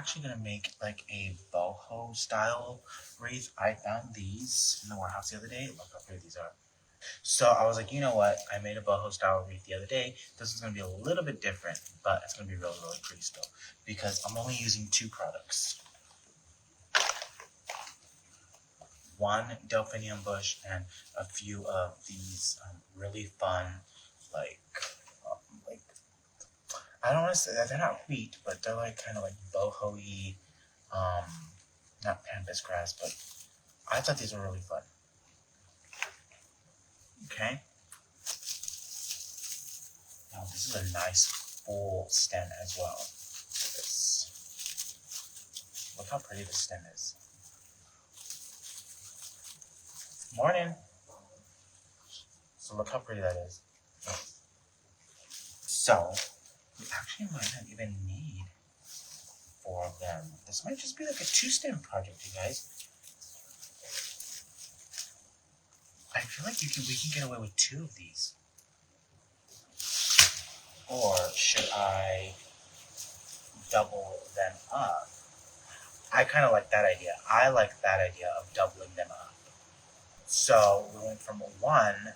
actually gonna make like a boho style wreath. I found these in the warehouse the other day. Look how pretty these are. So I was like, you know what? I made a boho style wreath the other day. This is gonna be a little bit different, but it's gonna be really, really pretty still because I'm only using 2 products. One delphinium bush and a few of these really fun, like I don't want to say that they're not wheat, but they're like kind of like boho-y, not pampas grass, but I thought these were really fun. Okay. Now this is a nice full stem as well. Look how pretty this stem is. Morning. So look how pretty that is. So we actually might not even need 4 of them. This might just be like a 2-stem project, you guys. I feel like we can get away with 2 of these. Or should I double them up? I kind of like that idea. I like that idea of doubling them up. So we went from 1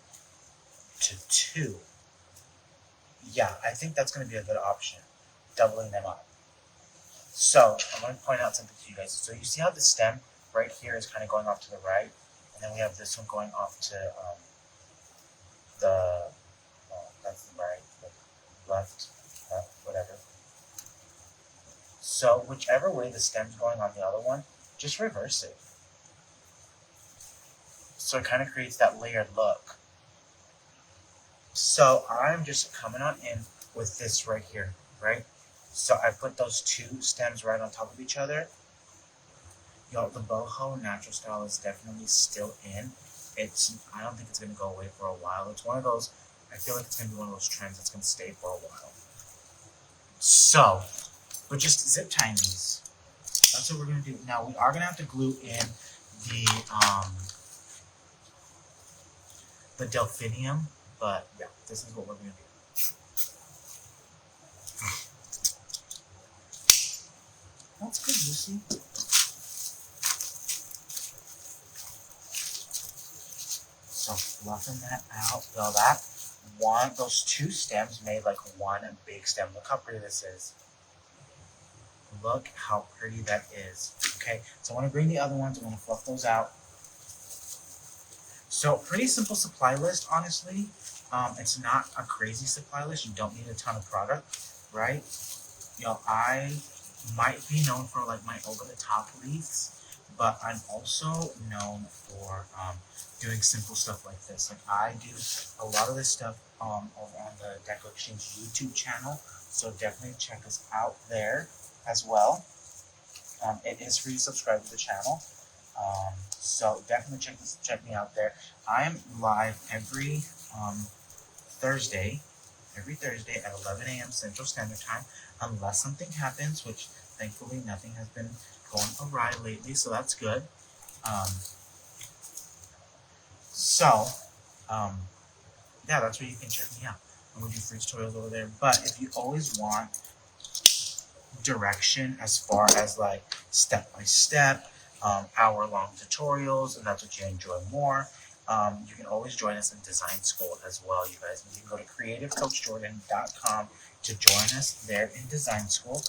to 2. Yeah, I think that's going to be a good option, doubling them up. So I'm going to point out something to you guys. So you see how the stem right here is kind of going off to the right, and then we have this one going off to that's the right, the left, whatever. So whichever way the stem's going on the other one, just reverse it. So it kind of creates that layered look. So I'm just coming on in with this right here, right? So I put those 2 stems right on top of each other. Y'all, the boho natural style is definitely still in. I don't think it's going to go away for a while. It's one of those, I feel like it's going to be one of those trends that's going to stay for a while. So, we're just zip tying these. That's what we're going to do. Now, we are going to have to glue in the delphinium, but yeah, this is what we're going to do. That's good, Lucy. So fluffing that out, feel that. Those 2 stems made like one big stem. Look how pretty this is. Look how pretty that is. Okay, so I want to bring the other ones. I want to fluff those out. So pretty simple supply list, honestly. It's not a crazy supply list. You don't need a ton of product, right? I might be known for like my over-the-top wreaths, but I'm also known for doing simple stuff like this. Like I do a lot of this stuff over on the Decor Exchange YouTube channel, so definitely check us out there as well. It is free to subscribe to the channel, so definitely check me out there. I am live every Thursday at 11 a.m. Central Standard Time, unless something happens, which thankfully nothing has been going awry lately, so that's good. Yeah, that's where you can check me out. I'm going to do free tutorials over there, but if you always want direction as far as like step-by-step, hour-long tutorials, and that's what you enjoy more, you can always join us in design school as well, you guys. You can go to creativecoachjordan.com to join us there in design school.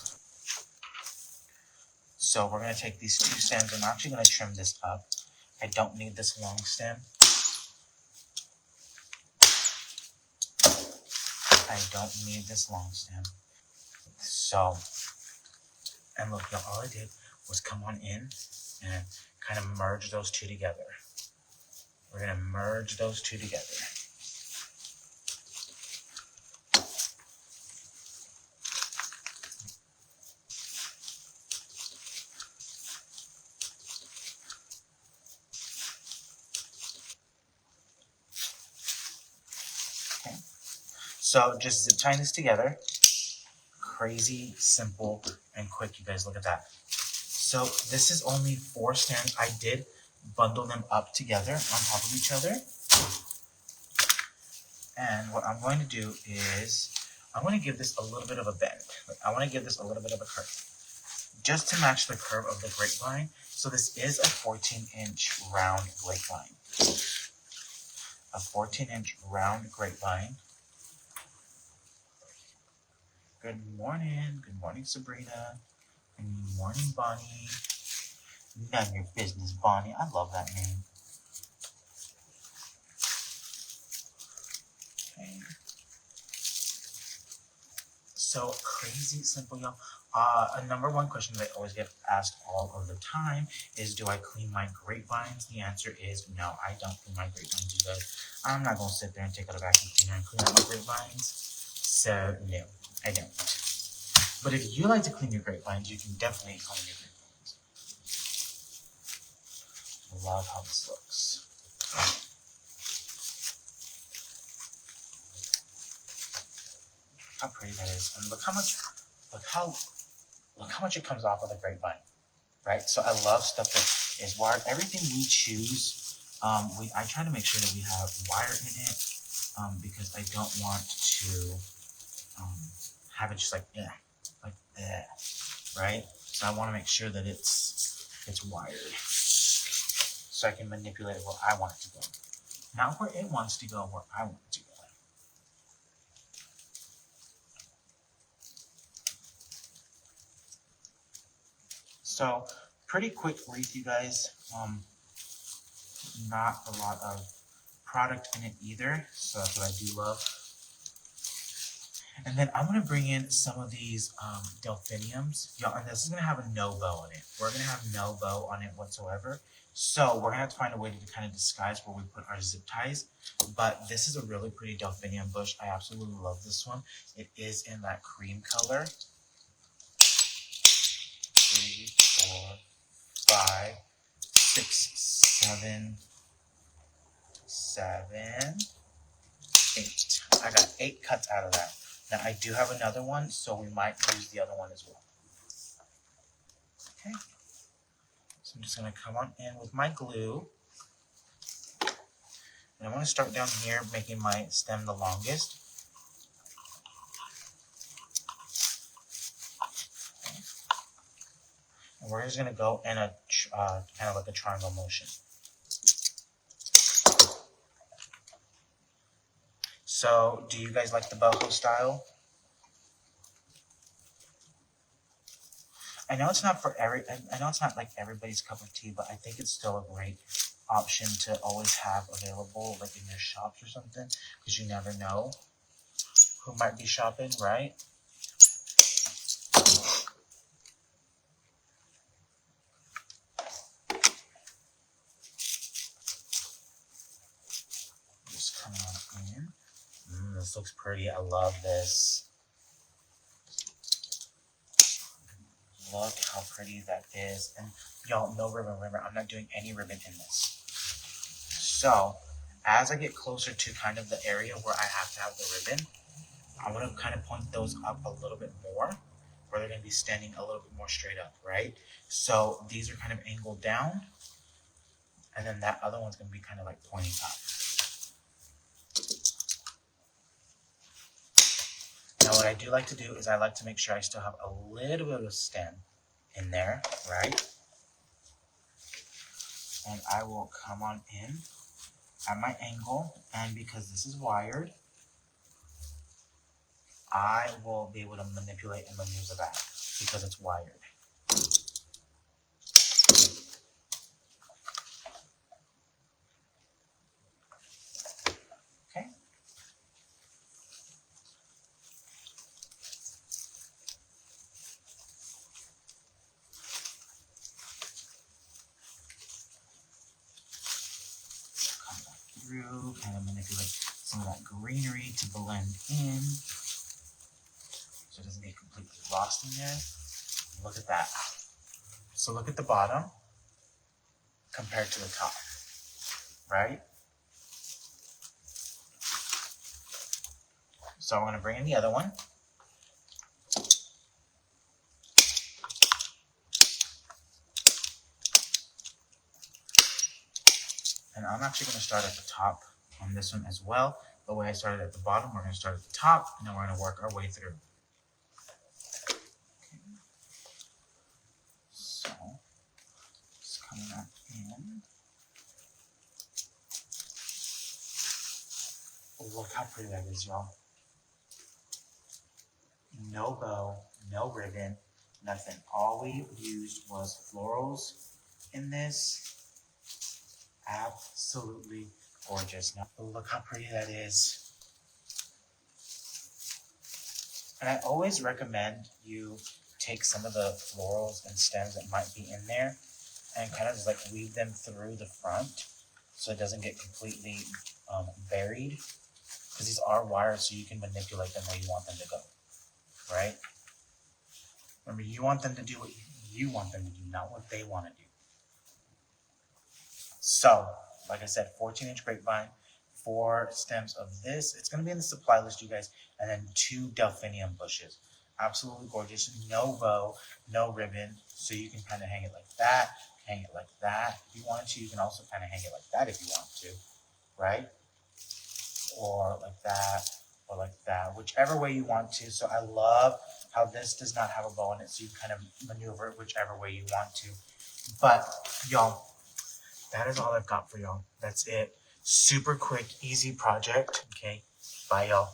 So we're going to take these 2 stems. I'm actually going to trim this up. I don't need this long stem. I don't need this long stem. So, and look, y'all, all I did was come on in and kind of merge those 2 together. We're going to merge those 2 together. Okay. So just zip tying this together. Crazy, simple, and quick. You guys, look at that. So this is only 4 stems. I did bundle them up together on top of each other. And what I'm going to do is I'm going to give this a little bit of a bend. I want to give this a little bit of a curve. just to match the curve of the grapevine. So this is a 14-inch round grapevine. A 14-inch round grapevine. Good morning. Good morning, Sabrina. Good morning, Bonnie. None of your business, Bonnie. I love that name. Okay. So crazy simple, y'all. A number one question that I always get asked all of the time is, do I clean my grapevines? The answer is no, I don't clean my grapevines, you guys. I'm not going to sit there and take out a vacuum cleaner and clean out my grapevines. So, no, I don't. But if you like to clean your grapevines, you can definitely clean your grapevines. Love how this looks. How pretty that is. And look how much it comes off of the grapevine, right? So I love stuff that is wired. Everything we choose, I try to make sure that we have wire in it, because I don't want to have it just like right? So I want to make sure that it's wired, so I can manipulate it where I want it to go, not where it wants to go, where I want it to go. So pretty quick wreath, you guys. Not a lot of product in it either, so that's what I do love. And then I'm going to bring in some of these delphiniums. Y'all, and this is going to have a no bow on it. We're going to have no bow on it whatsoever. So we're going to have to find a way to kind of disguise where we put our zip ties. But this is a really pretty delphinium bush. I absolutely love this one. It is in that cream color. 3, 4, 5, 6, 7, 8. I got 8 cuts out of that. Now I do have another one, so we might use the other one as well. Okay. So I'm just going to come on in with my glue. And I'm going to start down here, making my stem the longest. Okay. And we're just going to go in a kind of like a triangle motion. So, do you guys like the boho style? I know it's not like everybody's cup of tea, but I think it's still a great option to always have available, like in your shops or something, because you never know who might be shopping, right? Just come on in. This looks pretty. I love this. Look how pretty that is. And y'all, no ribbon. Remember, I'm not doing any ribbon in this. So, as I get closer to kind of the area where I have to have the ribbon, I want to kind of point those up a little bit more, where they're going to be standing a little bit more straight up, right? So, these are kind of angled down, and then that other one's going to be kind of like pointing up. Now, what I do like to do is I like to make sure I still have a little bit of stem in there, right? And I will come on in at my angle, and because this is wired, I will be able to manipulate and maneuver that because it's wired. Okay. Come back through, kind of manipulate some of that greenery to blend in, so it doesn't get completely lost in there. Look at that. So look at the bottom compared to the top, right? So I'm going to bring in the other one. And I'm actually going to start at the top on this one as well. The way I started at the bottom, we're going to start at the top, and then we're going to work our way through. Okay. So, just coming up in. Look how pretty that is, y'all. No bow, no ribbon, nothing. All we used was florals in this. Absolutely gorgeous. Now, look how pretty that is. And I always recommend you take some of the florals and stems that might be in there and kind of just like weave them through the front so it doesn't get completely buried. Because these are wired, so you can manipulate them where you want them to go, right? Remember, you want them to do what you want them to do, not what they want to do. So, like I said, 14-inch grapevine, 4 stems of this. It's going to be in the supply list, you guys. And then 2 delphinium bushes. Absolutely gorgeous. No bow, no ribbon. So you can kind of hang it like that, hang it like that. If you want to, you can also kind of hang it like that if you want to, right? Or like that, or like that, whichever way you want to. So I love how this does not have a bow in it, so you kind of maneuver it whichever way you want to. But y'all, that is all I've got for y'all. That's it. Super quick, easy project. Okay, bye y'all.